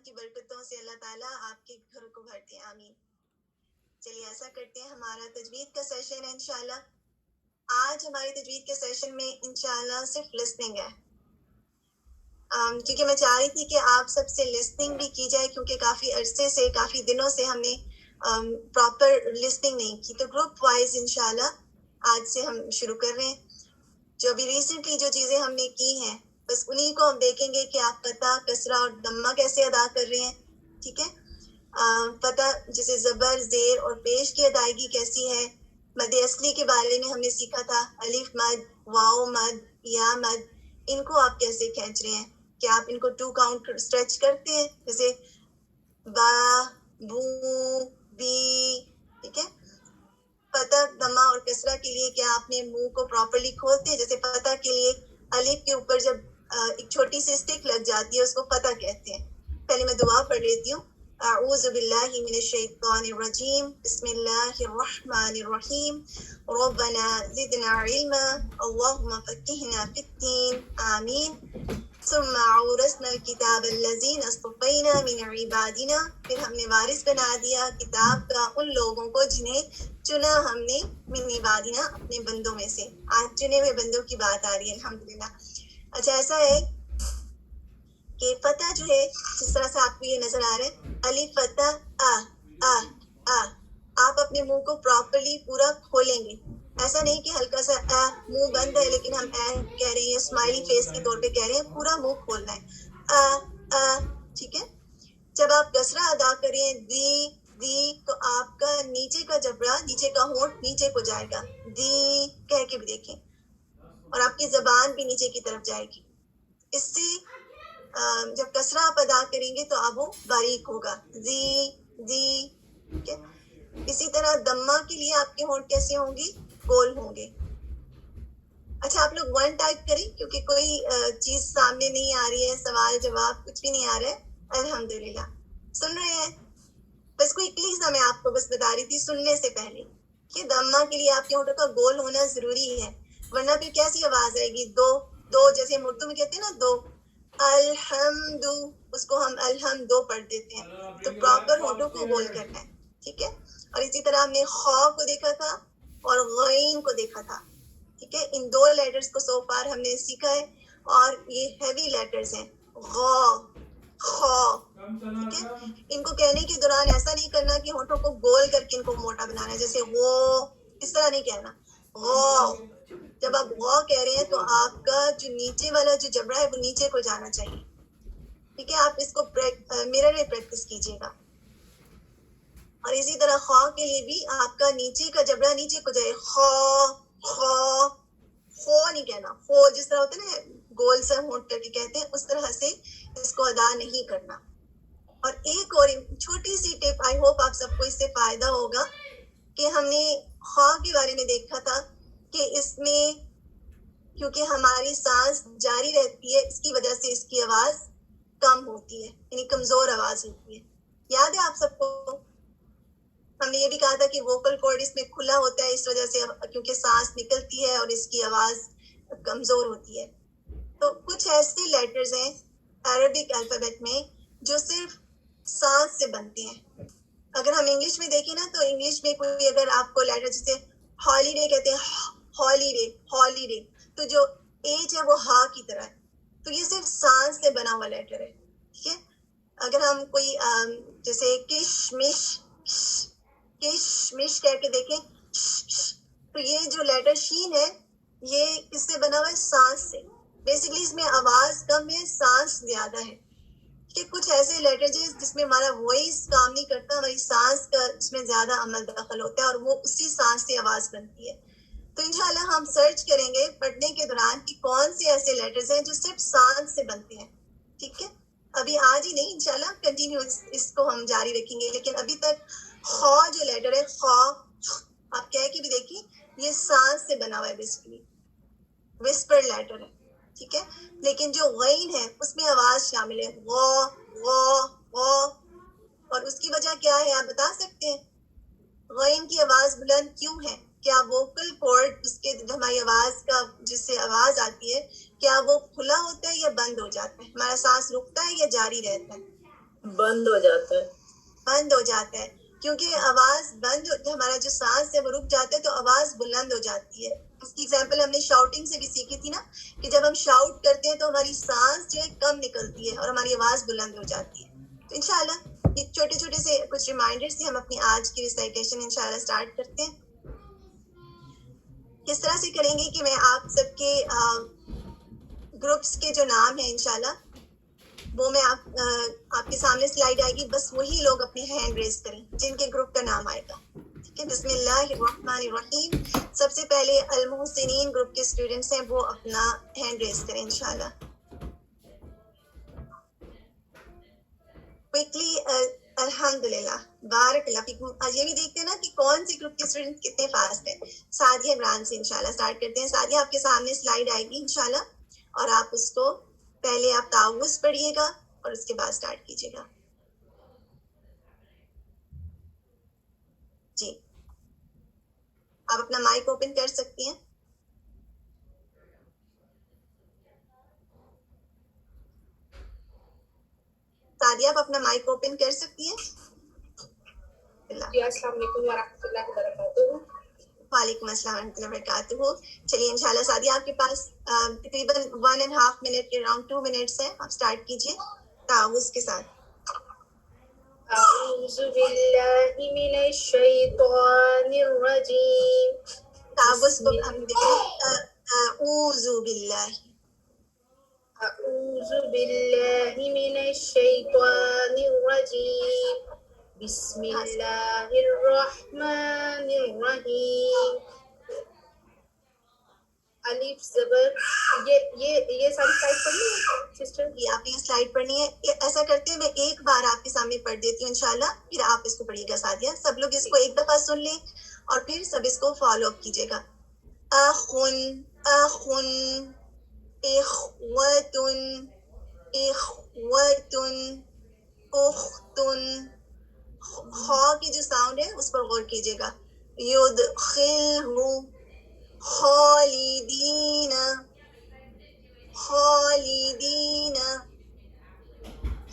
کی برکتوں سے اللہ تعالیٰ آپ کے گھر کو بھر دیں، آمین۔ چلیے ایسا کرتے ہیں، ہمارا تجوید کا سیشن ہے انشاءاللہ۔ آج ہماری تجوید کے سیشن میں انشاءاللہ صرف لسننگ ہے، کیونکہ میں چاہ رہی تھی کہ آپ سب سے لسننگ بھی کی جائے، کیونکہ کافی عرصے سے، کافی دنوں سے ہم نے پراپر لسننگ نہیں کی، تو گروپ وائز انشاءاللہ آج سے ہم شروع کر رہے ہیں۔ جو بھی ریسنٹلی جو چیزیں ہم نے کی ہیں بس انہی کو ہم دیکھیں گے کہ آپ فتح، کسرہ اور دمہ کیسے ادا کر رہے ہیں، ٹھیک ہے۔ فتح جیسے زبر، زیر اور پیش کی ادائیگی کیسی ہے، مد اصلی کے بارے میں ہم نے سیکھا تھا، الف مد، واو مد، یا مد، ان کو آپ کیسے کھینچ رہے ہیں، کیا آپ ان کو 2 کاؤنٹ اسٹریچ کرتے ہیں، جیسے با، بو، بی، ٹھیک ہے۔ فتح، دمہ اور کسرہ کے لیے کیا آپ نے منہ کو پراپرلی کھولتے ہیں، جیسے فتح کے لیے الف کے اوپر جب ایک چھوٹی سی اسٹک لگ جاتی ہے اس کو فتح کہتے ہیں۔ پہلے میں دعا پڑھ لیتی ہوں۔ اعوذ باللہ من الشیطان الرجیم، بسم اللہ الرحمن الرحیم، ربنا زدنا علما، اللہم فقہنا فی الدین، آمین۔ ثم اورثنا الکتاب الذین اصطفینا من عبادنا، پھر ہم نے وارث بنا دیا کتاب کا ان لوگوں کو جنہیں چنا ہم نے من عبادنا، اپنے بندوں میں سے۔ آج چنے ہوئے بندوں کی بات آ رہی ہے الحمدللہ۔ اچھا ایسا ہے کہ فتح جو ہے، جس طرح سے آپ کو یہ نظر آ رہا ہے، الف فتح آ آ آ، آپ اپنے منہ کو پراپرلی پورا کھولیں گے، ایسا نہیں کہ ہلکا سا منہ بند ہے لیکن ہم کہہ رہے ہیں، اسمائلی فیس کے طور پہ کہہ رہے ہیں، پورا منہ کھولنا ہے، ٹھیک ہے۔ جب آپ کسرہ ادا کریں دی دی، تو آپ کا نیچے کا جبڑا، نیچے کا ہونٹ نیچے کو جائے گا، دی کہہ کے بھی دیکھیں، اور آپ کی زبان بھی نیچے کی طرف جائے گی۔ اس سے جب کسرہ آپ ادا کریں گے تو اب وہ باریک ہوگا، دی دی، ٹھیک ہے۔ اسی طرح دمہ کے لیے آپ کے ہونٹ کیسے ہوں گے، گول ہوں گے۔ اچھا آپ لوگ 1 ٹائپ کریں، کیونکہ کوئی چیز سامنے نہیں آ رہی ہے، سوال جواب کچھ بھی نہیں آ رہا ہے، الحمدللہ سن رہے ہیں۔ بس کوئکلی سا میں آپ کو بس بتا رہی تھی سننے سے پہلے کہ دمہ کے لیے آپ کے ہونٹوں کا گول ہونا ضروری ہے، ورنہ پھر کیسی آواز آئے گی، دو دو، جیسے ہم اردو میں کہتے ہیں نا دو، الحمد، اس کو ہم الحمدو پڑھ دیتے ہیں، تو پراپر ہونٹوں کو گول کرنا ہے، ٹھیک ہے۔ اور اسی طرح ہم نے خا کو دیکھا تھا اور غین کو دیکھا تھا، ٹھیک ہے۔ ان 2 لیٹرز کو سو فار ہم نے سیکھا ہے، اور یہ ہیوی لیٹرز ہیں، غا، خا، ٹھیک ہے۔ ان کو کہنے کے دوران ایسا نہیں کرنا کہ ہونٹوں کو گول کر کے ان کو موٹا بنانا ہے، جیسے وہ، اس طرح نہیں کہنا، غا۔ جب آپ غا کہہ رہے ہیں تو آپ کا جو نیچے والا جو جبڑا ہے وہ نیچے کو جانا چاہیے، ٹھیک ہے۔ آپ اس کو میرر میں پریکٹس کیجیے گا۔ اور اسی طرح خا کے لیے بھی آپ کا نیچے کا جبڑا نیچے کو جائے، خا، خا، خو نہیں کہنا، خو جس طرح ہوتا ہے نا گول سا ہونٹ کر کے کہتے ہیں، اس طرح سے اس کو ادا نہیں کرنا۔ اور ایک اور چھوٹی سی ٹپ، آئی ہوپ آپ سب کو اس سے فائدہ ہوگا، کہ ہم نے خا کے بارے میں دیکھا تھا کہ اس میں کیونکہ ہماری سانس جاری رہتی ہے، اس کی وجہ سے اس کی آواز کم ہوتی ہے، یعنی کمزور آواز ہوتی ہے۔ یاد ہے آپ سب کو ہم نے یہ بھی کہا تھا کہ ووکل کورڈ اس میں کھلا ہوتا ہے، اس وجہ سے کیونکہ سانس نکلتی ہے اور اس کی آواز کمزور ہوتی ہے۔ تو کچھ ایسے لیٹرز ہیں عربک الفابیٹ میں جو صرف سانس سے بنتے ہیں۔ اگر ہم انگلش میں دیکھیں نا تو انگلش میں کوئی اگر آپ کو لیٹر جیسے ہالیڈے کہتے ہیں، ہالیڈے، ہالیڈے، تو جو ایج ہے وہ ہا کی طرح ہے، تو یہ صرف سانس سے بنا ہوا لیٹر ہے، ٹھیک ہے۔ اگر ہم کوئی جیسے کشمش، کشمش کہہ کے دیکھیں، تو یہ جو لیٹر شین ہے یہ کس سے بنا ہوا ہے، سانس سے۔ بیسیکلی اس میں آواز کم ہے، سانس زیادہ ہے، کہ کچھ ایسے لیٹرز ہیں جس میں ہمارا وائس کام نہیں کرتا، ہماری سانس کا اس میں زیادہ عمل دخل ہوتا ہے اور وہ اسی سانس سے آواز بنتی ہے۔ تو انشاءاللہ ہم سرچ کریں گے پڑھنے کے دوران کہ کون سے ایسے لیٹرز ہیں جو صرف سانس سے بنتے ہیں، ٹھیک ہے۔ ابھی آج ہی نہیں، انشاءاللہ کنٹینیو اس کو ہم جاری رکھیں گے، لیکن ابھی تک خا جو لیٹر ہے، خا، آپ کہہ کے بھی دیکھیں، یہ سانس سے بنا ہوا ہے، بیسیکلی وسپر لیٹر ہے، ٹھیک ہے۔ لیکن جو غین ہے اس میں آواز شامل ہے، غا، غا، غا، اور اس کی وجہ کیا ہے آپ بتا سکتے ہیں؟ غین کی آواز بلند کیوں ہے؟ کیا ووکل کورڈ اس کے ہماری آواز کا جس سے آواز آتی ہے، کیا وہ کھلا ہوتا ہے یا بند ہو جاتا ہے؟ ہمارا سانس رکتا ہے یا جاری رہتا ہے؟ بند ہو جاتا ہے. بند ہو جاتا ہے کیونکہ آواز بند ہمارا جو سانس ہے وہ رک جاتا ہے تو آواز بلند ہو جاتی ہے. اس کی ایگزامپل ہم نے شاؤٹنگ سے بھی سیکھی تھی نا کہ جب ہم شاؤٹ کرتے ہیں تو ہماری سانس جو ہے کم نکلتی ہے اور ہماری آواز بلند ہو جاتی ہے. تو انشاءاللہ یہ چھوٹے چھوٹے سے کچھ ریمائنڈر سے ہم اپنی آج کی ریسائٹیشن انشاءاللہ اسٹارٹ کرتے ہیں. کس طرح سے کریں گے کہ میں آپ سب کے گروپس کے جو نام ہیں انشاءاللہ وہ میں آپ کے سامنے سلائیڈ آئے گی, بس وہی لوگ اپنے ہینڈ ریز کریں جن کے گروپ کا نام آئے گا. ٹھیک ہے, بسم اللہ الرحمن الرحیم. سب سے پہلے المحسنین گروپ کے اسٹوڈنٹس ہیں وہ اپنا ہینڈ ریز کریں انشاءاللہ کوئکلی. الحمدللہ, بارک اللہ فیکم. آج یہ بھی دیکھتے ہیں نا کہ کون سی گروپ کے اسٹوڈنٹ کتنے فاسٹ ہیں. سعدیہ عمران سے انشاءاللہ اسٹارٹ کرتے ہیں. سعدیہ آپ کے سامنے سلائیڈ آئے گی انشاءاللہ اور آپ اس کو پہلے آپ تعوذ پڑھیے گا اور اس کے بعد اسٹارٹ کیجیے گا. جی, آپ اپنا مائک اوپن کر سکتی ہیں. سعدیہ آپ اپنا مائک اوپن کر سکتی ہیں. السلام علیکم ورحمۃ اللہ وبرکاتہ. وعلیکم السلام ورحمۃ اللہ وبرکاتہ. چلیے انشاءاللہ سعدیہ آپ کے پاس تقریباً 1.5 منٹ کے اراؤنڈ 2 منٹس ہیں. آپ اسٹارٹ کیجیے تعوذ کے ساتھ. اعوذ باللہ من الشیطان الرجیم. تعوذ کو ہم دیکھیں اعوذ باللہ. اعوذ باللہ من الشیطان الرجیم. بسم اللہ الرحمن الرحیم. الف زبر. یہ ساری سلائڈ پڑھنی ہے سسٹر؟ یہ آپ نے سلائڈ پڑھنی ہے. ایسا کرتے ہیں میں ایک بار آپ کے سامنے پڑھ دیتی ہوں انشاءاللہ, پھر آپ اس کو پڑھیے گا سعدیہ. سب لوگ اس کو ایک دفعہ سن لیں اور پھر سب اس کو فالو اپ کیجیے گا. اخن اخن اخوتن اخوتن اختن. خا کی جو ساؤنڈ ہے اس پر غور کیجیے گا. یدخلہ خالدین خالدین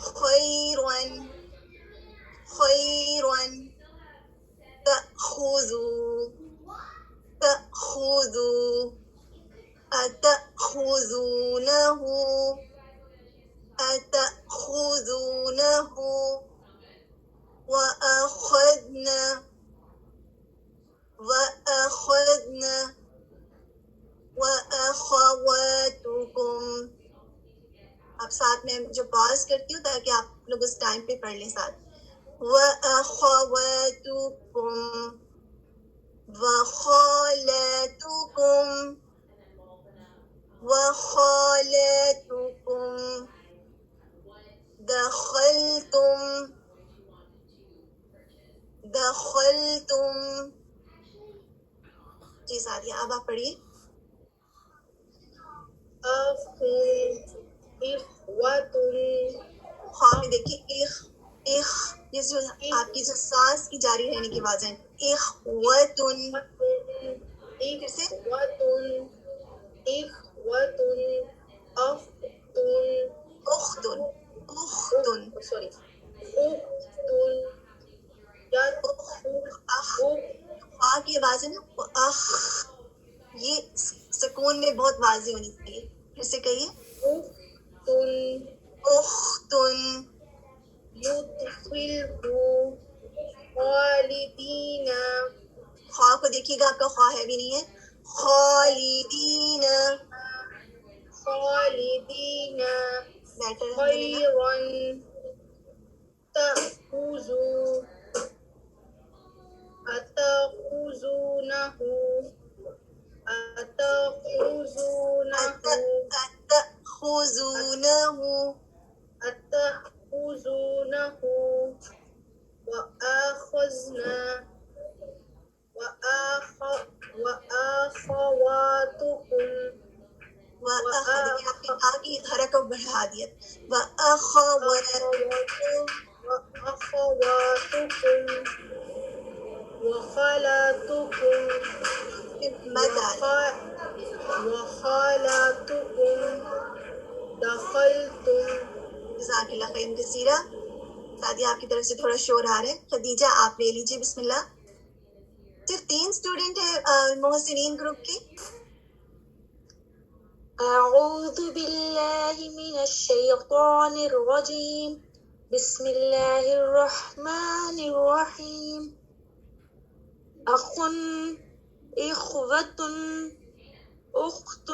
خیرن خیرن تأخذوا تأخذوا أتأخذونه أتأخذونه وأخذنا وأخذنا وأخواتكم. اب ساتھ میں جو پاز کرتی ہوں تاکہ آپ لوگ اس ٹائم پہ پڑھ لیں ساتھ. وأخواتكم وخالاتكم وخالاتكم دخلتم جی سعدیہ اب آپ پڑھیے. خواہ میں دیکھیے یہ جو آپ کی جو سانس کی جاری رہنے کی آواز ہے. اخوتن پھر سے اختن اختن سوری خواہ کی آواز ہے نا اخ, یہ سکون میں بہت واضح ہونی چاہیے. پھر سے کہیے اختن. خالدین. خواہ کو دیکھیے گا, آپ کا خواہ ہے بھی نہیں ہے. خالدین خالدین بیٹر الحمدللہ. خیرن تأخذوا أتأخذونه اتأخذونه وأخذنا وأخواتكم. دیکھیے آپ نے آگے حرکت کو بڑھا دیا. وأخواتكم وأخواتكم وخالاتكم وخالاتكم دخلتم. جزاک اللہ خیر کثیرہ. سعدیہ آپ کی طرف سے تھوڑا شور آ رہا ہے. خدیجہ آپ لے لیجیے, بسم اللہ. صرف 3 اسٹوڈنٹ ہیں محسنین گروپ کی. أعوذ بالله من الشيطان الرجيم بسم الله الرحمن الرحيم أخ إخوة أخت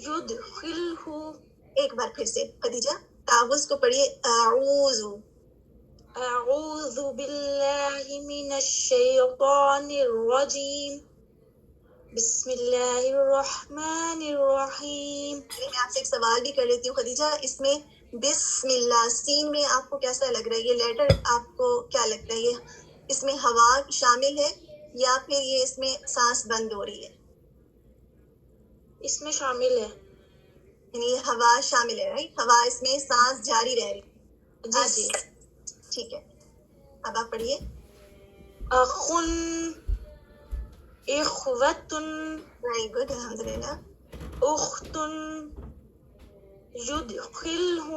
يدخله. ایک بار پھر سے خدیجہ تعوذ کو پڑھیے. اعوذ. أعوذ بالله من الشيطان الرجيم بسم اللہ الرحمن الرحیم. میں آپ سے ایک سوال بھی کر لیتی ہوں خدیجہ, اس میں بسم اللہ سین میں آپ کو کیسا لگ رہا ہے؟ یہ لیٹر آپ کو کیا لگتا ہے, یہ اس میں ہوا شامل ہے یا پھر یہ اس میں سانس بند ہو رہی ہے؟ اس میں شامل ہے. یعنی ہوا شامل ہے, رائٹ؟ ہوا اس میں سانس جاری رہ رہی ہے. جی جی ٹھیک ہے, اب آپ پڑھیے. اخن اخوتن ویری گڈ, الحمد للہ. اختن یدخلہ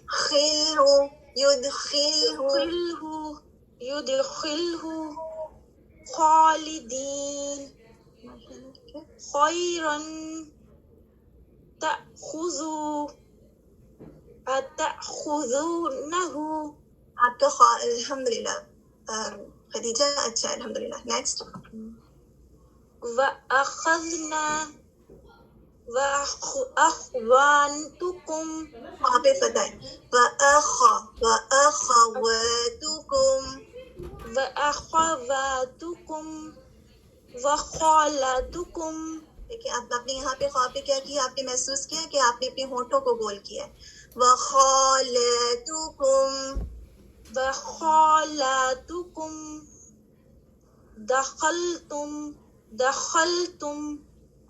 خلہ یدخلہ یدخلہ خالدین خیرا تأخذوا اتأخذونہ. آپ کا الحمد للہ خدیجہ, اچھا الحمد للہ. نیکسٹ. وَأَخَذْنَا وَأَخْوَانْتُكُمْ. وہاں پہ فتح ہے. وَأَخَوَاتُكُمْ وَأَخَوَاتُكُمْ وَخَالَاتُكُمْ. دیکھیں آپ نے یہاں پہ خواہ پہ کیا کیا, آپ نے محسوس کیا کہ آپ نے اپنے ہونٹوں کو گول کیا ہے. وَخَالَاتُكُمْ وَخَالَاتُكُمْ دخلتم.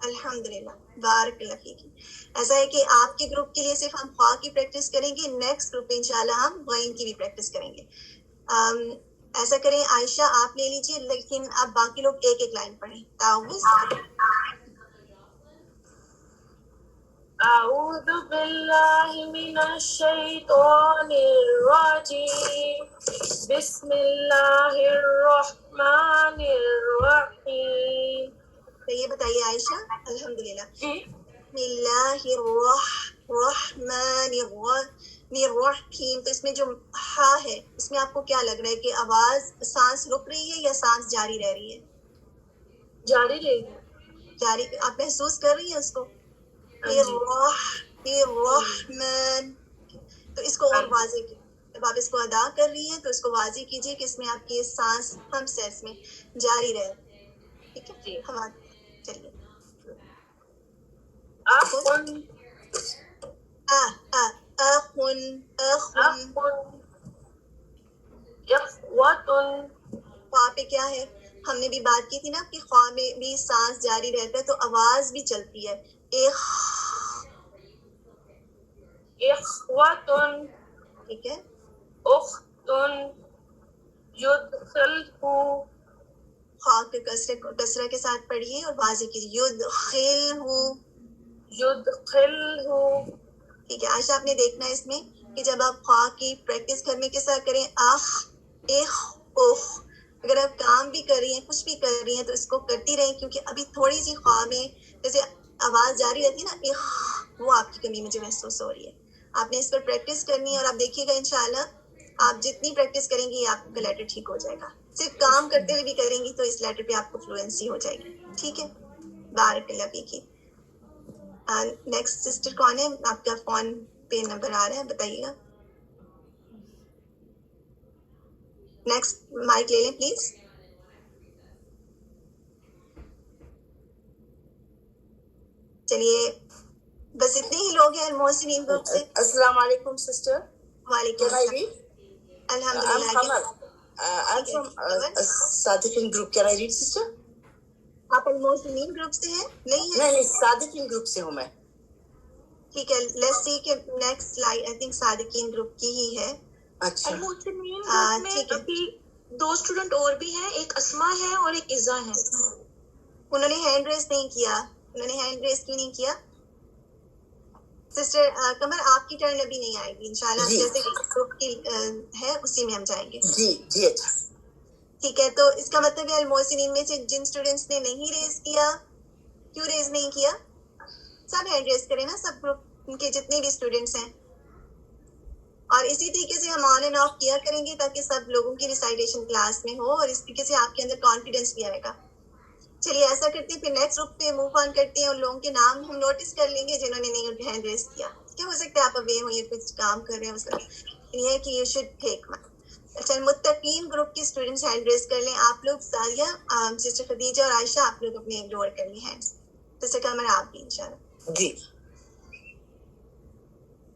الحمدللہ, بارک اللہ فیک. ایسا ہے کہ آپ کے گروپ کے لیے صرف ہم خواہ کی پریکٹس کریں گے, نیکسٹ گروپ میں انشاءاللہ ہم غین کی بھی پریکٹس کریں گے. ایسا کریں عائشہ آپ لے لیجیے, لیکن اب باقی لوگ ایک ایک لائن پڑھیں. تعوذ. اعوذ باللہ من الشیطان الرجیم بسم اللہ الرحمن الرحیم. تو یہ بتائیے عائشہ, الحمدللہ. جی. بسم اللہ الرحمن الرحیم. تو اس میں جو ہا ہے اس میں آپ کو کیا لگ رہا ہے کہ آواز سانس رک رہی ہے یا سانس جاری رہ رہی ہے؟ جاری رہے گی. جاری. آپ محسوس کر رہی ہیں اس کو؟ الرحمن. تو اس کو اور واضح کیجیے. جب آپ اس کو ادا کر رہی ہیں تو اس کو واضح کیجیے کہ اس میں آپ کی سانس ہم سے اس میں جاری رہے. ٹھیک ہے, ہم چلیے. اخن اخن اخوتن. خواہ پہ کیا ہے, ہم نے بھی بات کی تھی نا کہ خواہ میں بھی سانس جاری رہتا ہے تو آواز بھی چلتی ہے. اخوتن ٹھیک ہے. اختن یدخلہ. خواہ کے کسرہ کے ساتھ پڑھیے اور واضح کیجیے. یدخلہ. ٹھیک ہے عائشہ, آپ نے دیکھنا ہے اس میں کہ جب آپ خواہ کی پریکٹس گھر میں کیسا کریں, اخ اخ. اگر آپ کام بھی کر رہی ہیں, کچھ بھی کر رہی ہیں تو اس کو کرتی رہیں, کیونکہ ابھی تھوڑی سی خواہ میں جیسے آواز جاری رہتی ہے نا, اخ, وہ آپ کی کمی مجھے محسوس ہو رہی ہے. آپ نے اس پر پریکٹس کرنی ہے اور آپ دیکھیے گا انشاءاللہ آپ جتنی پریکٹس کریں گی آپ کا لیٹر ٹھیک ہو جائے گا. صرف کام کرتے ہوئے بھی کریں گی تو اس لیٹر پہ آپ کو فلوئنسی ہو جائے گی. ٹھیک ہے, بارک اللہ فیکی. نیکسٹ سسٹر کون ہے؟ آپ کا فون پہ نمبر آ رہا ہے, بتائیے گا. نیکسٹ مائک لے لیں پلیز. چلیے بس اتنے ہی لوگ ہیں محسنین گروپ سے. السلام علیکم سسٹر. وعلیکم السلام. الحمدللہ. I'm from Sadiqin group. Can I read sister? آپ المحسنین گروپ سے ہیں؟ نہیں ہے. نہیں صادقین گروپ سے ہوں میں. ٹھیک ہے, لیٹس سی کہ next line I think Sadequain group کی ہی ہے. اچھا المحسنین گروپ میں ابھی 2 اسٹوڈنٹ اور بھی ہیں, ایک اسما ہے اور ایک عزا ہے. انہوں نے ہینڈ ریز نہیں کیا. انہوں نے ہینڈ ریز کیوں نہیں کیا؟ سسٹر قمر آپ کی ٹرن ابھی نہیں آئے گی انشاءاللہ، جیسے گروپ کی ہے اسی میں ہم جائیں گے. جی اچھا ٹھیک ہے، تو اس کا مطلب ہے المحسنین میں سے جن اسٹوڈینٹس نے نہیں ریز کیا، کیوں ریز نہیں کیا؟ سب ہینڈ ریز کریں نا، سب گروپ کے جتنے بھی اسٹوڈینٹس ہیں. اور اسی طریقے سے ہم آن اینڈ آف کیا کریں گے تاکہ سب لوگوں کی ریسائٹیشن کلاس میں ہو اور اس طریقے سے آپ کے اندر کانفیڈینس بھی آئے گا. چلیے ایسا کرتے ہیں، پھر نیکسٹ گروپ پہ موو آن کرتے ہیں. ان لوگوں کے نام ہم نوٹس کر لیں گے جنہوں نے نہیں ہینڈ ریز کیا. کیا ہو سکتا ہے آپ اوے ہوں یا کچھ کام کر رہے ہیں، اس کا یہ ہے کہ یو شوڈ ٹیک مائی. اچھا، متقین گروپ کے اسٹوڈنٹس ہینڈ ریز کر لیں. آپ لوگ ساریہ، سسٹر خدیجہ اور عائشہ، آپ لوگ اپنے لوور کر لیں ہینڈس. سسٹر قمر آپ بھی انشاءاللہ. جی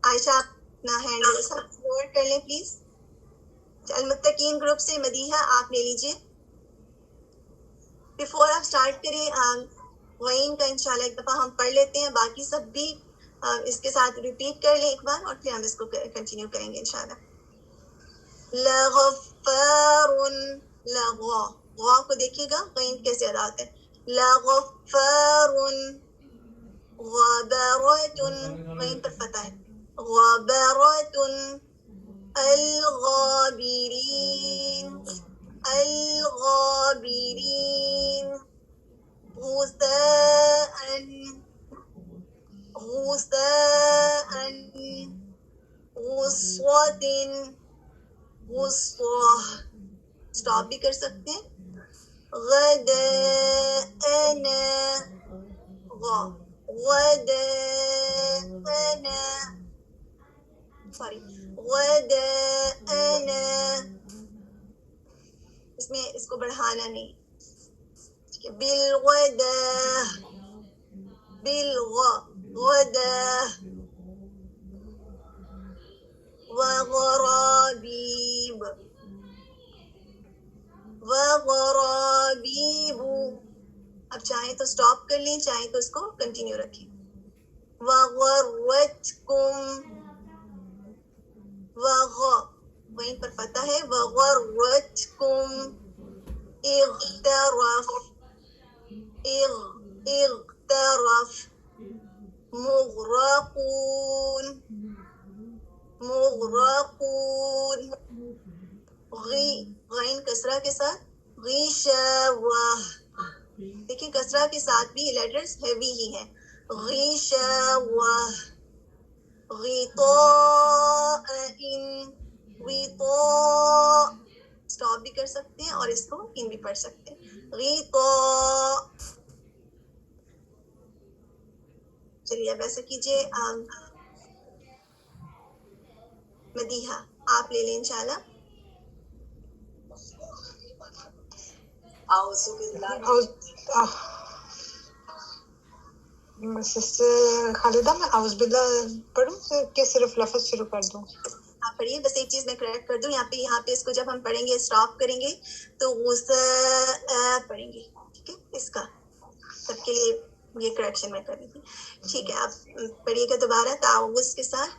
عائشہ آپ اپنا ہینڈ ریز لوور کر لیں پلیز. المتقین گروپ سے مدیحہ آپ لے لیجیے. بیفور آپ اسٹارٹ کریں غین کا انشاءاللہ ایک دفعہ ہم پڑھ لیتے ہیں، باقی سب بھی اس کے ساتھ ریپیٹ کر لیں ایک بار اور پھر ہم اس کو کنٹینیو کریں گے انشاءاللہ. لغفار، لغوا، غوا کو دیکھیے گا غین کیسے ادا ہوتا ہے. لغفار، غبرۃ، غین پر فتح ہے. غبرۃ، الغابرین، الغابرین، غثاء، غثاء، غصوۃ، غصوہ. اسٹاپ بھی کر سکتے ہیں. غداءنا، غداءنا، سوری، غداءنا. اس میں اس کو بڑھانا نہیں. بالغداء، بالغداء. وغرابیب، وغرابیب. اب چاہیں تو سٹاپ کر لیں، چاہیں تو اس کو کنٹینیو رکھیں. وغرتکم، وہیں پر فتح ہے. وغرتکم، اغترف، اغترف. مغرقون، مغرقون. غین کسرہ کے ساتھ. غشاوہ، دیکھیں کسرہ کے ساتھ بھی لیٹرز ہیوی ہی ہیں. غشاوہ. غطاء، غطاء. سٹاپ بھی کر سکتے ہیں اور اس کو ان بھی پڑھ سکتے ہیں. غطاء. چلیے اب ایسا کیجیے، مدیحہ آپ لے لیں انشاءاللہ. سسٹر خالدہ، میں اعوذ باللہ پڑھوں کہ صرف لفظ شروع کر دوں؟ آپ پڑھیے. بس ایک چیز میں کریکٹ کر دوں، یہاں پہ اس کو جب ہم پڑھیں گے اسٹاپ کریں گے تو غصہ پڑھیں گے. ٹھیک ہے، اس کا سب کے لیے یہ کریکشن میں کر رہی تھی. ٹھیک ہے، آپ پڑھیے گا دوبارہ تعوذ کے ساتھ.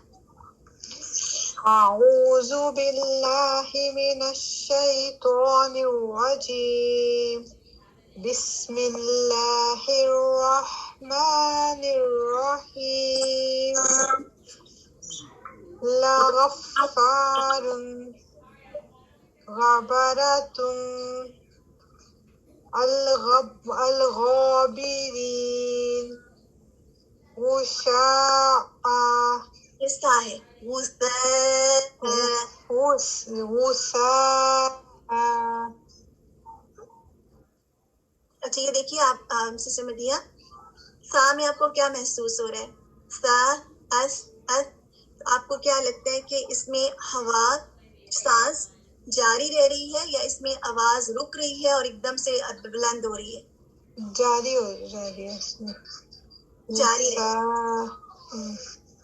اعوذ باللہ من الشیطان الرجیم، بسم اللہ الرحمن الرحیم. لغفار، غبرۃ، الغابرین، غشاء، غصہ ہے. غصاء. اچھا یہ دیکھیے آپ سے مدیحہ، سا میں آپ کو کیا محسوس ہو رہا ہے؟ سا، اس، اس. آپ کو کیا لگتا ہے کہ اس میں ہوا سانس جاری رہ رہی ہے یا اس میں آواز رک رہی ہے اور ایک دم سے بلند ہو رہی ہے؟ جاری ہو رہی ہے، اس میں جاری رہ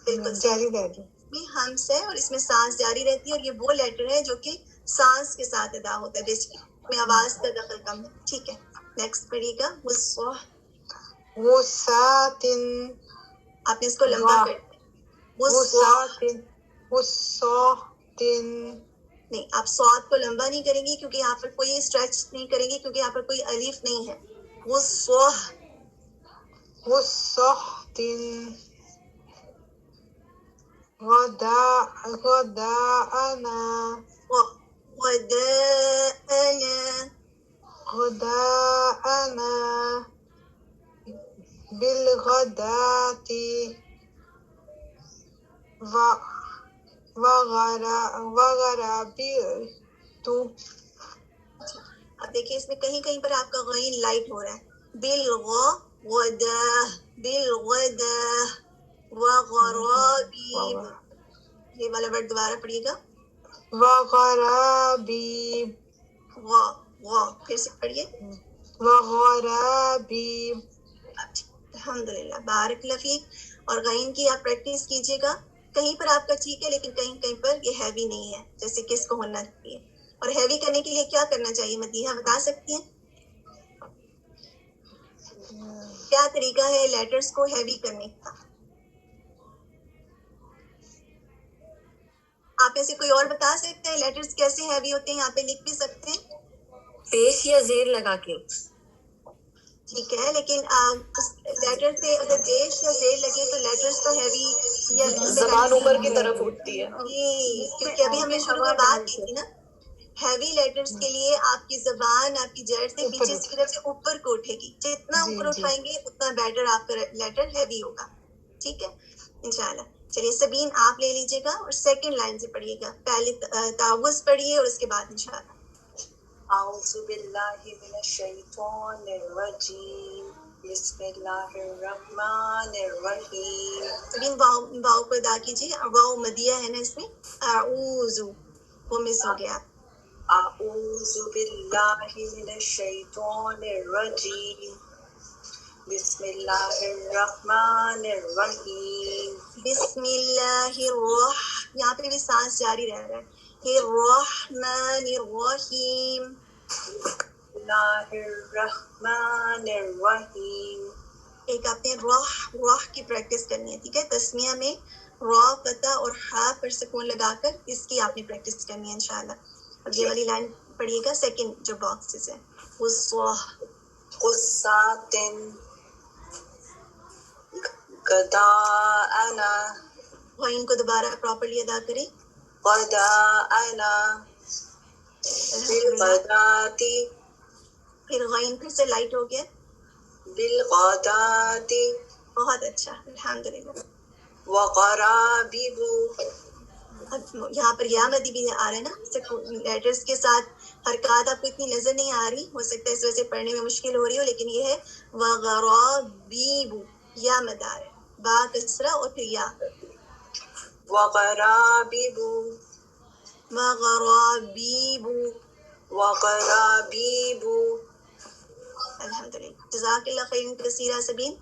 بالکل جاری رہ رہی میں ہمس ہے اور اس میں سانس جاری رہتی ہے، اور یہ وہ لیٹر ہے جو کہ سانس کے ساتھ ادا ہوتا ہے. بیسیکلی میں آواز کا دخل کم ہے. ٹھیک ہے، نیکسٹ پڑھیے گا. غصاتن، آپ نے اس کو لمبا کر دیا. غصاتن. نہیں، آپ سواد کو لمبا نہیں کریں گے کیونکہ یہاں پر کوئی اسٹریچ نہیں کریں گے کیونکہ یہاں پر کوئی الف نہیں ہے. غصاتن. غداءنا غداءنا بالغداة وغربت. اب دیکھیے اس میں کہیں کہیں پر آپ کا غین لائٹ ہو رہا ہے. بالغدا بالغدا وغرابیب. یہ والا ورڈ دوبارہ پڑھیے گا. وغرابیب پھر سے پڑھیے. وغرابیب. الحمدللہ بارک اللہ فیک. اور غین کی آپ پریکٹس کیجیے گا. کہیں پر آپ کا ٹھیک ہے لیکن کہیں کہیں پر یہ ہیوی نہیں ہے جیسے کہ اس کو ہونا چاہیے. اور ہیوی کرنے کے لیے کیا کرنا چاہیے مدیحہ بتا سکتی ہیں کیا طریقہ ہے لیٹرز کو ہیوی کرنے کا؟ آپ میں سے کوئی اور بتا سکتے ہیں لیٹرز کیسے ہیوی ہوتے ہیں؟ یہاں پہ لکھ بھی سکتے ہیں. پیش یا زیر لگا کے. ٹھیک ہے لیکن لیٹر سے اگر پیش یا زیر لگے تو لیٹرز تو ہیوی یا زبان اوپر کی طرف اٹھتی ہے. کیونکہ ابھی ہم نے شروع میں بات کی تھی نا ہیوی لیٹرز کے لیے آپ کی زبان آپ کی جڑ سے پیچھے کی طرف سے اوپر کو اٹھے گی. جتنا اوپر اٹھائیں گے اتنا بیٹر آپ کا لیٹر ہیوی ہوگا. ٹھیک ہے انشاءاللہ. چلیے سبین آپ لے لیجیے گا اور سیکنڈ لائن سے پڑھیے گا. پہلے تعوذ پڑھیے اور اس کے بعد انشاءاللہ. اعوذ باللہ من الشیطان الرجیم بسم اللہ الرحمن الرحیم. سبین واؤ کو ادا کیجیے. واؤ مدیہ ہے نا اس میں. اعوذ وہ مس ہو گیا. اعوذ باللہ من الشیطان الرجیم بسم اللہ الرحمن الرحیم. بسم اللہ یہاں پہ بھی سانس جاری رہ رہا ہے. الرحمن الرحیم. بسم اللہ الرحمن الرحیم. ایک آپ نے راہ کی پریکٹس کرنی ہے. ٹھیک ہے تسمیہ میں را فتح اور ہا پر سکون لگا کر اس کی آپ نے پریکٹس کرنی ہے انشاءاللہ. اور یہ والی لائن پڑھیے گا سیکنڈ جو باکسز ہے. غصاتن غداءنا. غین کو دوبارہ پراپرلی ادا کریں. غداءنا بالغداتی. پھر غین پھر سے لائٹ ہو گیا. بالغداتی. بہت اچھا الحمدللہ. وغرابیب. اب یہاں پر یا مدی بھی آ رہا ہے نا لیٹرز کے ساتھ. حرکات آپ کو اتنی نظر نہیں آ رہی ہو سکتا ہے اس وجہ سے پڑھنے میں مشکل ہو رہی ہو لیکن یہ ہے وغرابیب یا مد آ رہا ہے. با کسرہ اور پھر یا. وغرابیب. وغرابیب. وغرابیب. الحمدللہ جزاک اللہ خیر کثیرہ. سبین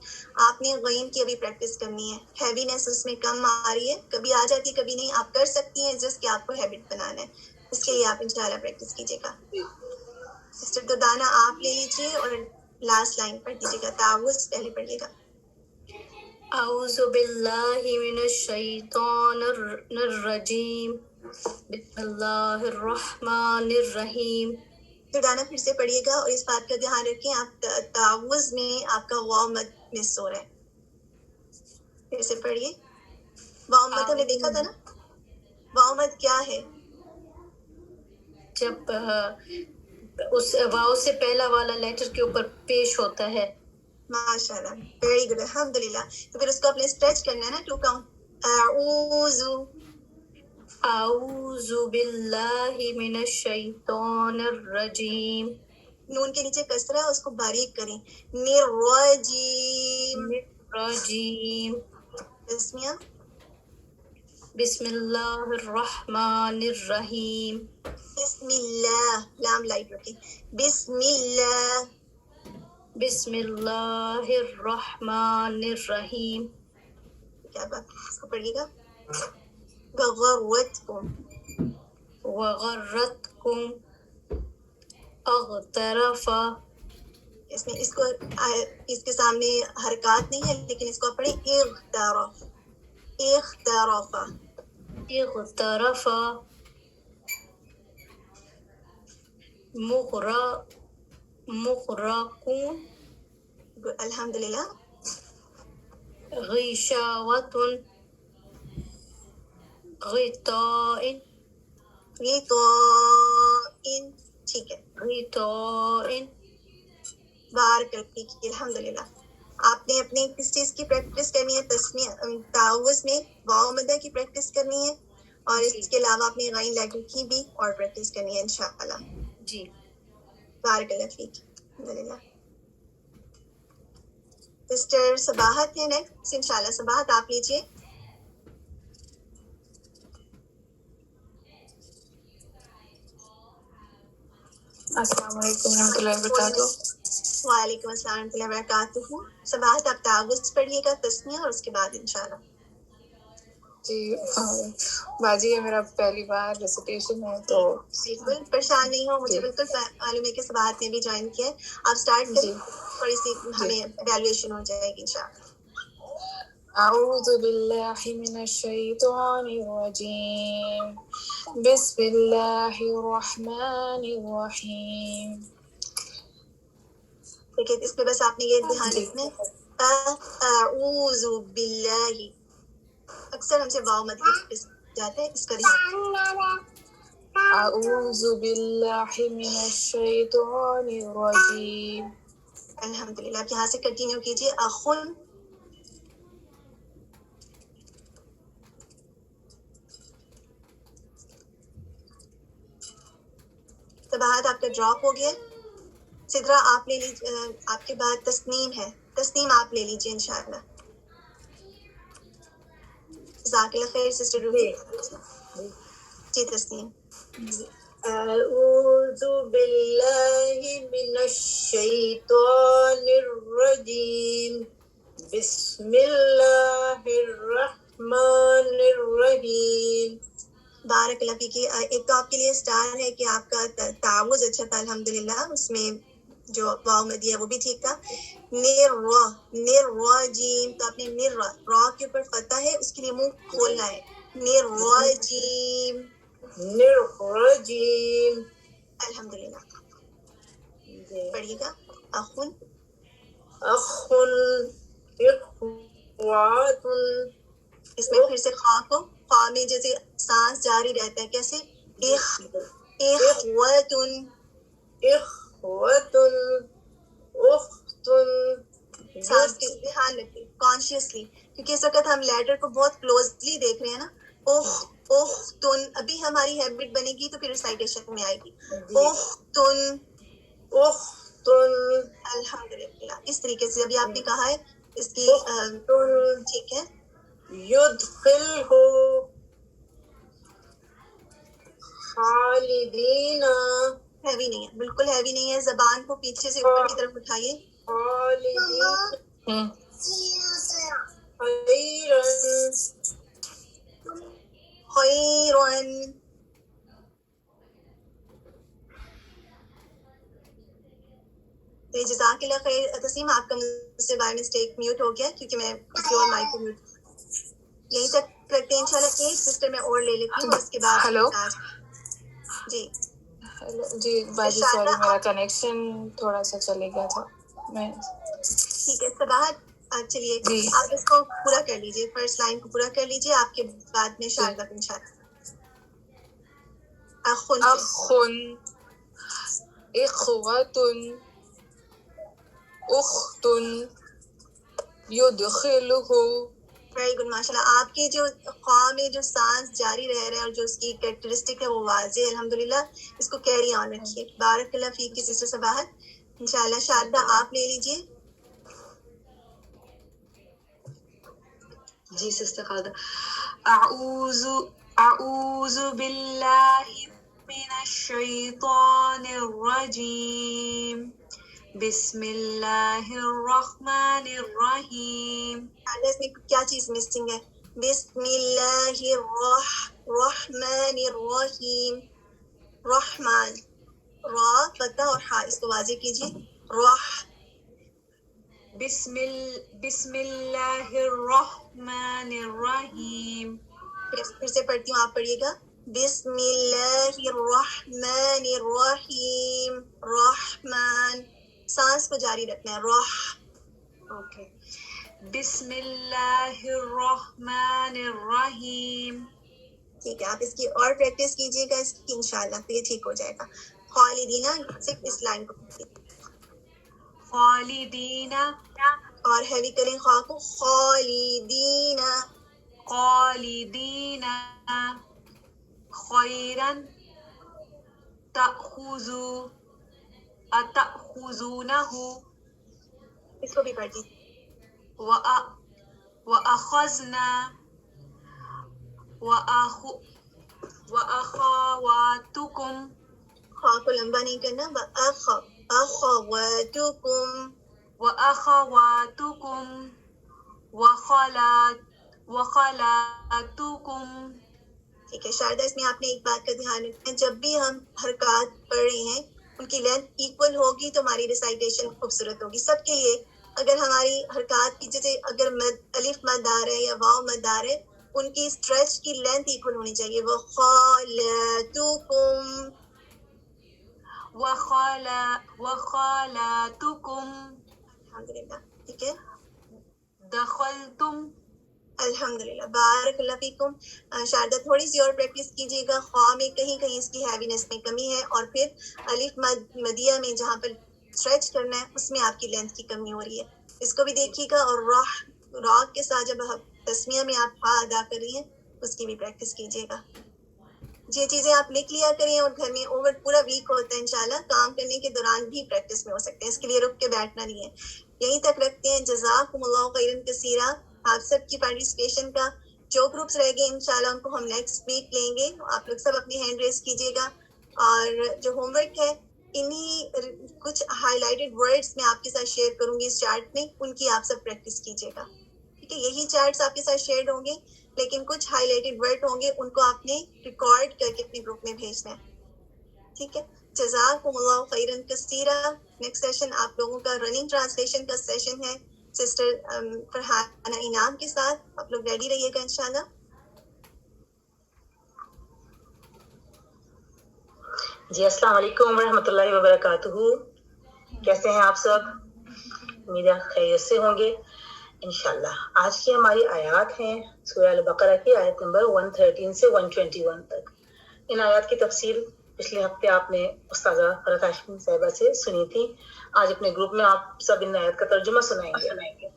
آپ نے غین کی ابھی پریکٹس کرنی ہے. ہیوینس اس میں کم آ رہی ہے کبھی آ جاتی ہے کبھی نہیں. آپ کر سکتی ہیں جس کہ آپ کو ہیبٹ بنانا ہے. اس کے لیے آپ انشاءاللہ پریکٹس کیجیے گا. سسٹر دردانہ آپ لے لیجیے اور لاسٹ لائن پڑھ دیجیے گا. تعوذ پہلے پڑھیے گا. اعوذ باللہ من الشیطان الرجیم بسم اللہ الرحمن الرحیم. دردانہ پھر سے پڑھیے گا اور اس بات کا دھیان رکھیں آپ تعوذ میں آپ کا واو مد مس ہو رہا ہے. پھر سے پڑھیے. واو مد ہم نے دیکھا تھا نا. واو مد کیا ہے؟ جب اس واو سے پہلا والا لیٹر کے اوپر پیش ہوتا ہے. ماشاء اللہ ویری گڈ الحمدللہ. تو پھر اس کو اپنے اسٹریچ کرنا ہے نا 2 کاؤنٹ. اعوذ. اعوذ باللہ من الشیطان الرجیم. نون کے نیچے کسرہ ہے اس کو باریک کریں. الرجیم. الرجیم. تسمیہ. بسم اللہ الرحمن الرحیم. بسم اللہ لام لائٹ رکھیں. بسم اللہ. بسم اللہ الرحمن الرحیم. کیا بات اس کو پڑھیے گا. وغرتکم. وغرتکم اغترفا. اس کو اس کے سامنے حرکات نہیں ہے لیکن اس کو پڑھیں اغترف. اغترفا. اغترفا مغرقون. الحمدللہ. غشاوتن غطاء غطاء ٹھیک ہے غطاء بارک اللہ فیک الحمدللہ آپ نے اپنے کس چیز کی پریکٹس کرنی ہے تسمیہ تعوذ میں واو مدہ کی پریکٹس کرنی ہے اور اس کے علاوہ اپنی غین لیٹر کی بھی اور پریکٹس کرنی ہے انشاءاللہ جی بارک اللہ فیک الحمدللہ سسٹر صباحت ہے نیکسٹ انشاءاللہ صباحت آپ لیجیے السلام علیکم ورحمۃ اللہ وبرکاتہ. وعلیکم السلام ورحمۃ اللہ وبرکاتہ. صباحت آپ تعوذ پڑھیے گا تسمیہ اور اس کے بعد انشاءاللہ. جی باجی یہ میرا پہلی بار ریسیٹیشن ہے تو بالکل پریشان نہیں ہو مجھے بالکل معلوم ہے کہ صباحت نے بھی جوائن کیا ہے. آپ اسٹارٹ کریں تھوڑی سی ہمیں ایویلویشن ہو جائے گی انشاءاللہ. اعوذ باللہ من الشیطان الرجیم بسم اللہ الرحمن الرحیم. دیکھیں اس میں بس آپ نے یہ دھیان رکھنا ہے اعوذ باللہ اکثر ہم سے واو مد جاتا ہے اس کا اعوذ باللہ من الشیطان الرجیم. الحمدللہ. آپ یہاں سے کنٹینیو کیجیے. اخن صباحت آپ کا ڈراپ ہو گیا. سدرا آپ لے لیجیے. آپ کے بعد تسنیم ہے. تسنیم آپ لے لیجیے انشاءاللہ. جزاک اللہ خیر سسٹر روحی. جی تسنیم. اعوذ باللہ من الشیطان الرجیم بسم اللہ الرحمن الرحیم. بارک اللہ فیک. ایک تو آپ کے لیے اسٹار ہے کہ آپ کا تعوذ اچھا تھا الحمدللہ. اس میں جو واو مدی ہے وہ بھی ٹھیک تھا. نر تو آپ نے را کے اوپر فتح ہے اس کے لیے منہ کھولنا ہے. نر الحمدللہ. پڑھیے گا. اخن اخن اخوات. اس میں پھر سے خا کو خا میں جیسے سانس جاری رہتا ہے کیسے اخواتن اخواتن اختن. سانس کے دھیان رکھیں کانشیسلی کیونکہ اس وقت ہم لیٹر کو بہت کلوزلی دیکھ رہے ہیں نا. اختن ابھی ہماری ہیبٹ بنے گی تو پھر ریسائٹیشن میں آئے گی. اختن اختن الحمدللہ. اس طریقے سے ابھی آپ نے کہا ہے اس کی ٹھیک ہے. یدخلہ خالدین. ہیوی نہیں ہے بالکل ہیوی نہیں ہے. زبان کو پیچھے سے اوپر کی طرف اٹھائیے. خالدین خیرن خیرن. جزاک اللہ خیر. تسیم آپ کا مجھ سے بائی مسٹیک میوٹ ہو گیا کیونکہ میں کسی اور مائک کو میوٹ یہیں تک رکھتے ہیں انشاءاللہ. ایک سسٹر میں اور لے لیتی ہوں اور اس کے بعد ہیلو جی جی باجی سوری میرا کنیکشن تھوڑا سا چلے گیا تھا. میں ٹھیک ہے. صباحت چلیے جی آپ اس کو پورا کر لیجیے. فرسٹ لائن کو پورا کر لیجیے. آپ کے بعد میں شاردا انشاءاللہ. اخن اخواتن اختن یدخلہ. ویری گڈ ماشاء اللہ. آپ کی جو خواہ میں جو سانس جاری رہ رہا ہے اور جو اس کی کریکٹرسٹک ہے وہ واضح ہے الحمدللہ. اس کو کیری آن رکھیے. بارک اللہ فیک کی سسٹر صباحت. انشاءاللہ شاردا آپ لے لیجیے. جی سسٹر خالدہ. اعوذ باللہ من الشیطان الرجیم بسم اللہ الرحمن الرحیم. اس میں کیا چیز مسنگ ہے؟ بسم اللہ الرحمن الرحیم. رحمان را فتح اور ہا اس کو واضح کیجیے. بسم اللہ الرحمن الرحیم. پھر سے پڑھتی ہوں آپ پڑھیے گا. بسم اللہ الرحمن الرحیم. رحمان سانس کو جاری رکھنا ہے. اوکے. بسم اللہ الرحمن الرحیم. ٹھیک ہے, آپ اس کی اور پریکٹس کیجیے گا اس کی انشاءاللہ, تو یہ ٹھیک ہو جائے گا. خالدینہ صرف اس لائن کو خالدینہ, اور ہیوی کریں خواہ کو, خالدینہ. خالدینہ, خیراً تأخذو اتأخذونہ, اس کو بھی پڑھ دیجیے. وأخذنا وأخواتكم, خواہ کو لمبا نہیں کرنا, اخواتکم. وأخواتكم وخالاتكم. ٹھیک ہے شاردہ, اس میں آپ نے ایک بات کا دھیان رکھنا ہے, جب بھی ہم حرکات پڑھ رہے ہیں ان کی لینتھ ایکول ہوگی تو ہماری ریسائٹیشن خوبصورت ہوگی سب کے لیے. اگر ہماری حرکات کی جیسے اگر الف مد آ رہا ہے یا واو مد آ رہا ہے, ان کی اسٹریچ کی لینتھ ایکول ہونی چاہیے. وخالاتکم, وخالاتكم الحمدللہ. ٹھیک ہے, دخلتم. الحمدللہ, بارک اللہ فیکم. شاردہ تھوڑی سی اور پریکٹس کیجیے گا, خواہ میں کہیں کہیں اس کی ہیوینس میں کمی ہے, اور پھر الف مدیہ میں جہاں پر اسٹریچ کرنا ہے اس میں آپ کی لینتھ کی کمی ہو رہی ہے, اس کو بھی دیکھیے گا. اور را کے ساتھ جب تسمیہ میں آپ ہا ادا کر رہی ہیں اس کی بھی پریکٹس کیجیے گا. یہ چیزیں آپ لکھ لیا کریں, اور گھر میں اوور پورا ویک ہوتا ہے انشاءاللہ, کام کرنے کے دوران بھی پریکٹس میں ہو سکتے ہیں, اس کے لیے رک کے بیٹھنا نہیں ہے. یہیں تک رکھتے ہیں. جزاکم اللہ خیرا کثیرا. آپ سب کی پارٹیسپیشن کا جو گروپس رہ گئے انشاءاللہ ان کو ہم نیکسٹ ویک لیں گے. آپ لوگ سب اپنی ہینڈ ریز کیجیے گا, اور جو ہوم ورک ہے انہی کچھ ہائی لائٹڈ ورڈز میں آپ کے ساتھ شیئر کروں گی اس چارٹ میں, ان کی آپ سب پریکٹس کیجیے گا. ٹھیک ہے, یہی چارٹس آپ کے ساتھ شیئر ہوں گے, لیکن کچھ ہائی لائٹڈ ورڈ ہوں گے, ان کو آپ نے ریکارڈ کر کے اپنے گروپ میں بھیجنا ہے. ٹھیک ہے, جزاکم اللہ خیرا کثیرا. نیکسٹ سیشن آپ لوگوں کا رننگ ٹرانسلیشن کا سیشن ہے سسٹر فرحانہ انعام کے ساتھ. آپ لوگ ریڈی رہیے گا انشاءاللہ. جی السلام علیکم ورحمۃ اللہ وبرکاتہ. کیسے ہیں آپ سب؟ امید ہے خیریت سے ہوں گے انشاءاللہ. آج کی ہماری آیات ہیں سورہ البقرہ کی آیت نمبر 113 سے 121 تک. ان آیات کی تفسیر پچھلے ہفتے آپ نے استاذہ فرحت ہاشمی صاحبہ سے سنی تھی. آج اپنے گروپ میں آپ سب ان آیات کا ترجمہ سنائیں گے.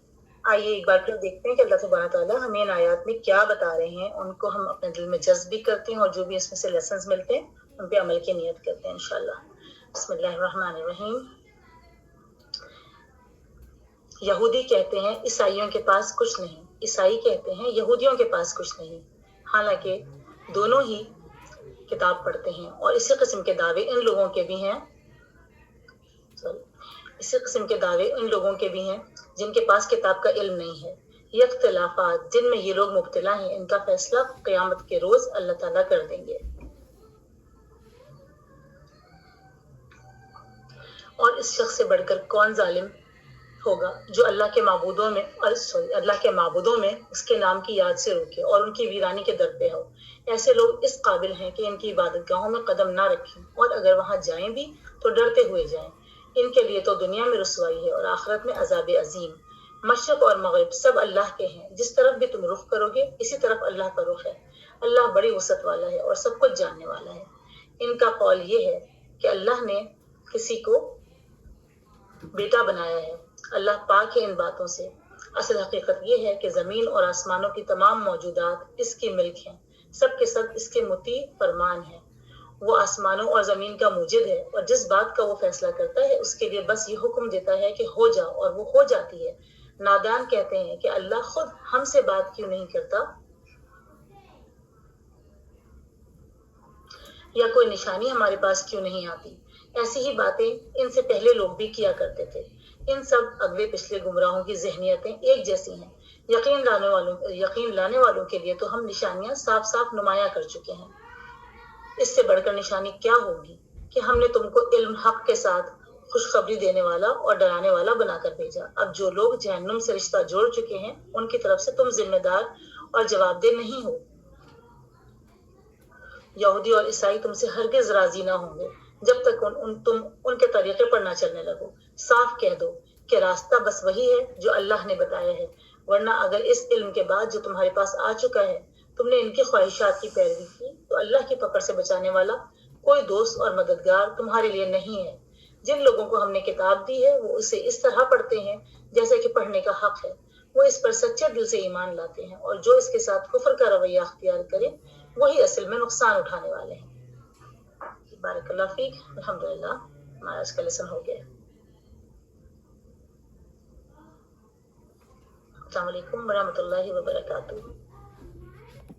آئیے ایک بار پھر دیکھتے ہیں کہ اللہ سبحانہ تعالیٰ ہمیں ان آیات میں کیا بتا رہے ہیں, ان کو ہم اپنے دل میں جذب بھی کرتے ہیں, اور جو بھی اس میں سے لیسنز ملتے ہیں ان پہ عمل کی نیت کرتے ہیں انشاءاللہ. بسم اللہ الرحمن الرحیم. یہودی کہتے ہیں عیسائیوں کے پاس کچھ نہیں, عیسائی کہتے ہیں یہودیوں کے پاس کچھ نہیں, حالانکہ دونوں ہی کتاب پڑھتے ہیں. اور اسی قسم کے دعوے ان لوگوں کے بھی ہیں جن کے پاس کتاب کا علم نہیں ہے. یہ اختلافات جن میں یہ لوگ مبتلا ہیں, ان کا فیصلہ قیامت کے روز اللہ تعالیٰ کر دیں گے. اور اس شخص سے بڑھ کر کون ظالم ہوگا جو اللہ کے معبودوں میں اس کے نام کی یاد سے روکے اور ان کی ویرانی کے در پہ ہو. ایسے لوگ اس قابل ہیں کہ ان کی عبادت گاہوں میں قدم نہ رکھیں, اور اگر وہاں جائیں بھی تو ڈرتے ہوئے جائیں. ان کے لیے تو دنیا میں رسوائی ہے اور آخرت میں عذاب عظیم. مشرق اور مغرب سب اللہ کے ہیں, جس طرف بھی تم رخ کرو گے اسی طرف اللہ کا رخ ہے. اللہ بڑی وسعت والا ہے اور سب کچھ جاننے والا ہے. ان کا قول یہ ہے کہ اللہ نے کسی کو بیٹا بنایا ہے. اللہ پاک ہے ان باتوں سے. اصل حقیقت یہ ہے کہ زمین اور آسمانوں کی تمام موجودات اس کی ملک ہیں, سب کے سب اس کے مطیع فرمان ہیں. وہ آسمانوں اور زمین کا موجد ہے, اور جس بات کا وہ فیصلہ کرتا ہے اس کے لیے بس یہ حکم دیتا ہے کہ ہو جاؤ, اور وہ ہو جاتی ہے. نادان کہتے ہیں کہ اللہ خود ہم سے بات کیوں نہیں کرتا, یا کوئی نشانی ہمارے پاس کیوں نہیں آتی. ایسی ہی باتیں ان سے پہلے لوگ بھی کیا کرتے تھے. ان سب اگلے پچھلے گمراہوں کی ذہنیتیں ایک جیسی ہیں. یقین لانے والوں کے لیے تو ہم نشانیاں صاف صاف نمایاں کر چکے ہیں. اس سے بڑھ کر نشانی کیا ہوگی کہ ہم نے تم کو علم حق کے ساتھ خوشخبری دینے والا اور ڈرانے والا بنا کر بھیجا. اب جو لوگ جہنم سے رشتہ جوڑ چکے ہیں ان کی طرف سے تم ذمہ دار اور جواب دہ نہیں ہو. یہودی اور عیسائی تم سے ہرگز راضی نہ ہوں گے جب تک تم ان کے طریقے پر نہ چلنے لگو. صاف کہہ دو کہ راستہ بس وہی ہے جو اللہ نے بتایا ہے, ورنہ اگر اس علم کے بعد جو تمہارے پاس آ چکا ہے تم نے ان کی خواہشات کی پیروی کی تو اللہ کی پکڑ سے بچانے والا کوئی دوست اور مددگار تمہارے لیے نہیں ہے۔ جن لوگوں کو ہم نے کتاب دی ہے وہ اسے اس طرح پڑھتے ہیں جیسے کہ پڑھنے کا حق ہے، وہ اس پر سچے دل سے ایمان لاتے ہیں، اور جو اس کے ساتھ کفر کا رویہ اختیار کرے وہی اصل میں نقصان اٹھانے والے ہیں۔ بارک اللہ فیک۔ الحمدللہ ہمارا آج کا لیسن ہو گیا۔ السلام علیکم ورحمۃ اللہ وبرکاتہ۔